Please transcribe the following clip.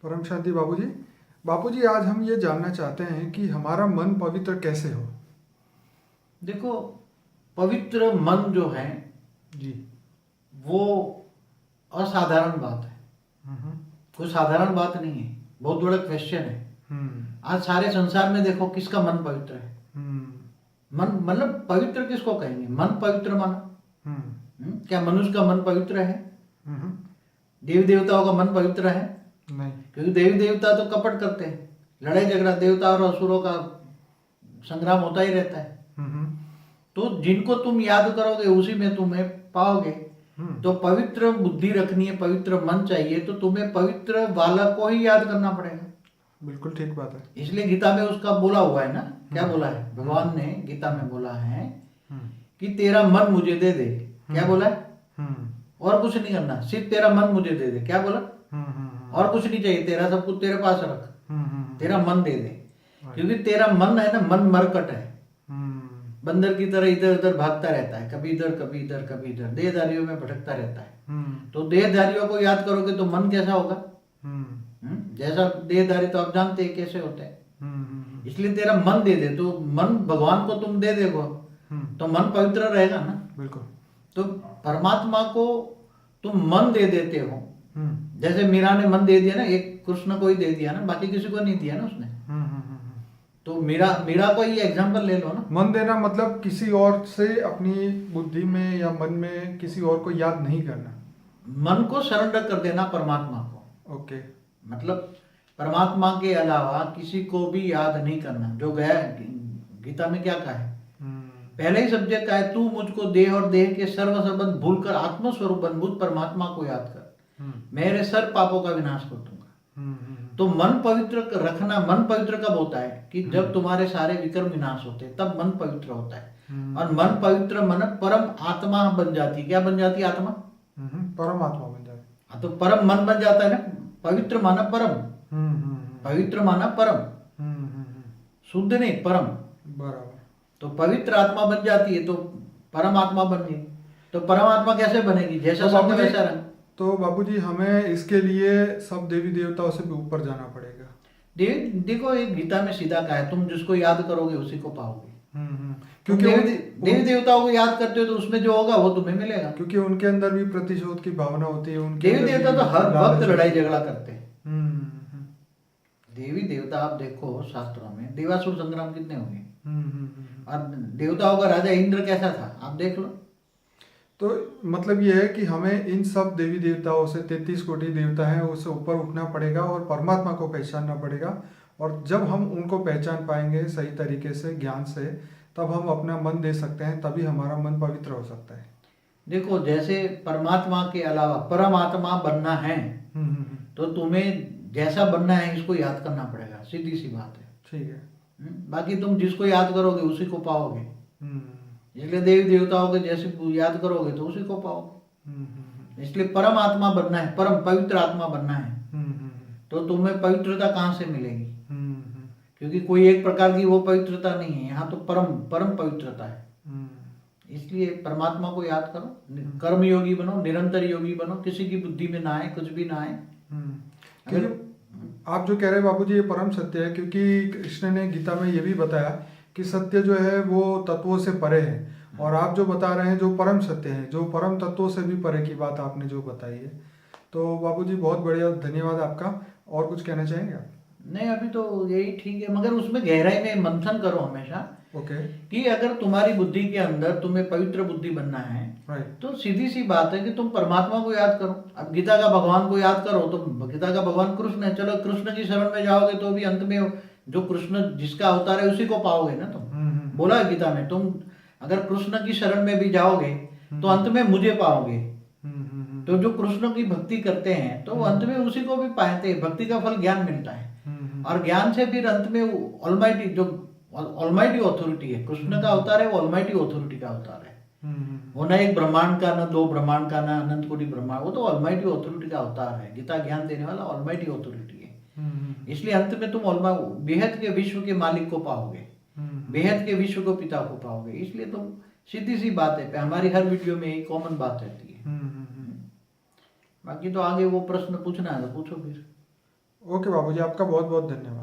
परम शांति बाबूजी। बाबूजी आज हम ये जानना चाहते हैं कि हमारा मन पवित्र कैसे हो। देखो, पवित्र मन जो है जी। वो असाधारण बात है। हम्म। कोई साधारण बात नहीं है, बहुत बड़ा क्वेश्चन है। हम्म। आज सारे संसार में देखो किसका मन पवित्र है। हम्म। मन मतलब पवित्र किसको कहेंगे? मन पवित्र माना। क्या मनुष्य का मन पवित्र है? हम्म। देवी देवताओं का मन पवित्र है? नहीं। क्योंकि देवी देवता तो कपट करते हैं, लड़ाई झगड़ा, देवता और असुरों का संग्राम होता ही रहता है। हम्म। तो जिनको तुम याद करोगे उसी में तुम्हें पाओगे। तो पवित्र बुद्धि रखनी है, पवित्र मन चाहिए, तो तुम्हें पवित्र बालक को ही याद करना पड़ेगा। बिल्कुल ठीक बात है। इसलिए गीता में उसका बोला हुआ है ना, क्या बोला है भगवान ने गीता में? बोला है कि तेरा मन मुझे दे दे। क्या बोला है? और कुछ नहीं करना, सिर्फ तेरा मन मुझे दे दे। क्या बोला? और कुछ नहीं चाहिए, तेरा सब कुछ तेरे पास रख, तेरा मन दे दे। क्योंकि तेरा मन है ना, मन मरकट है, बंदर की तरह इधर उधर भागता रहता है, कभी इधर कभी इधर कभी इधर, देहधारियों में भटकता रहता है। तो देहधारियों को याद करोगे तो मन कैसा होगा? जैसा देहधारी तो आप जानते हैं कैसे होते हैं। इसलिए तेरा मन दे दे, तो मन भगवान को तुम दे देखो तो मन पवित्र रहेगा ना। बिल्कुल। तो परमात्मा को तुम मन दे देते हो। जैसे मीरा ने मन दे दिया ना, एक कृष्ण को ही दे दिया ना, बाकी किसी को नहीं दिया ना उसने। तो मीरा को ही एग्जांपल ले लो ना। मन देना मतलब किसी और से अपनी बुद्धि में या मन में किसी और को याद नहीं करना, मन को सरेंडर कर देना परमात्मा को। ओके। मतलब परमात्मा के अलावा किसी को भी याद नहीं करना। जो गया गीता में क्या कहा है? पहले ही सब्जेक्ट का है, तू मुझको देह और देह के सर्व संबंध भूलकर आत्मस्वरूप बनभूत परमात्मा को याद कर, मेरे सर्व पापों का विनाश कर दूंगा। तो मन पवित्र रखना, मन पवित्र कब होता है? कि जब तुम्हारे सारे विकर्म विनाश होते हैं, तब मन पवित्र होता है। और मन पवित्र मन परम आत्मा बन जाती है। क्या बन जाती है? आत्मा, परमात्मा बन जाती है। तो परम मन बन जाता है ना। पवित्र माना परम, पवित्र माना परम, शुद्ध नहीं, परम। बराबर। तो पवित्र आत्मा बन जाती है तो परम आत्मा बन गई। तो परमात्मा कैसे बनेगी? जैसा तो शब्द वैसा रंग। तो बाबूजी हमें इसके लिए सब देवी देवताओं से भी ऊपर जाना पड़ेगा। देखो, एक गीता में सीधा कहा है, तुम जिसको याद करोगे उसी को पाओगे। क्योंकि देवी देवताओं को याद करते हो तो उसमें जो होगा वो तुम्हें मिलेगा। क्योंकि उनके अंदर भी प्रतिशोध की भावना होती है। उनके देवी अंदर देवता भी तो हर वक्त लालच लड़ाई होती है। झगड़ा करते हैं। देवी देवता आप देखो शास्त्रों में, देवासुर संग्राम कितने हुए। और देवताओं का राजा इंद्र कैसा था, आप देख लो। तो मतलब ये है कि हमें इन सब देवी देवताओं से 33 कोटि देवता हैं उससे ऊपर उठना पड़ेगा और परमात्मा को पहचानना पड़ेगा। और जब हम उनको पहचान पाएंगे सही तरीके से, ज्ञान से, तब हम अपना मन दे सकते हैं, तभी हमारा मन पवित्र हो सकता है। देखो, जैसे परमात्मा के अलावा परमात्मा बनना है तो तुम्हें जैसा बनना है इसको याद करना पड़ेगा, सीधी सी बात है। ठीक है। बाकी तुम जिसको याद करोगे उसी को पाओगे। इसलिए देवी देवताओं के जैसे याद करोगे तो उसी को पाओगे। इसलिए परम आत्मा बनना है, परम पवित्र आत्मा बनना है। तो तुम्हें पवित्रता कहाँ से मिलेगी? क्योंकि कोई एक प्रकार की वो पवित्रता नहीं है, यहाँ तो परम परम पवित्रता है। इसलिए परमात्मा को याद करो, कर्म योगी बनो, निरंतर योगी बनो, किसी की बुद्धि में ना आए, कुछ भी ना आए। क्योंकि आप जो कह रहे हैं बाबूजी ये परम सत्य है, क्योंकि कृष्ण ने गीता में ये भी बताया कि सत्य जो है वो तत्वों से परे है। और आप जो बता रहे हैं जो परम सत्य है, जो परम तत्वों से भी परे की बात आपने जो बताई है। तो बाबूजी बहुत बढ़िया, धन्यवाद आपका। और कुछ कहना चाहेंगे आप? नहीं, अभी तो यही ठीक है, मगर उसमें गहराई में मंथन करो हमेशा। ओके। कि अगर तुम्हारी बुद्धि के अंदर तुम्हें पवित्र बुद्धि बनना है तो सीधी सी बात है कि तुम परमात्मा को याद करो। अब गीता का भगवान को याद करो तो गीता का भगवान कृष्ण है, चलो कृष्ण की शरण में जाओगे तो भी अंत में जो कृष्ण जिसका अवतार है उसी को पाओगे ना तुम। बोला है गीता में, तुम अगर कृष्ण की शरण में भी जाओगे तो अंत में मुझे पाओगे। तो जो कृष्ण की भक्ति करते हैं तो अंत में उसी को भी पाते हैं। भक्ति का फल ज्ञान मिलता है, और ज्ञान से फिर अंत में ऑलमाइटी, जो ऑलमाइटी ऑथोरिटी है, कृष्ण का अवतार है वो ऑलमाइटी ऑथोरिटी का अवतार है। वो ना एक ब्रह्मांड का, ना दो ब्रह्मांड का, ना अनंत कोटि ब्रह्मांड, वो तो ऑलमाइटी ऑथोरिटी का अवतार है। गीता ज्ञान देने वाला ऑलमाइटी ऑथोरिटी है। इसलिए अंत में तुम बेहद के विश्व के मालिक को पाओगे, बेहद के विश्व को पिता को पाओगे। इसलिए तुम सीधी सी बात है, हमारी हर वीडियो में एक कॉमन बात रहती है। बाकी तो आगे वो प्रश्न पूछना है तो पूछो फिर। ओके बाबूजी, आपका बहुत बहुत धन्यवाद।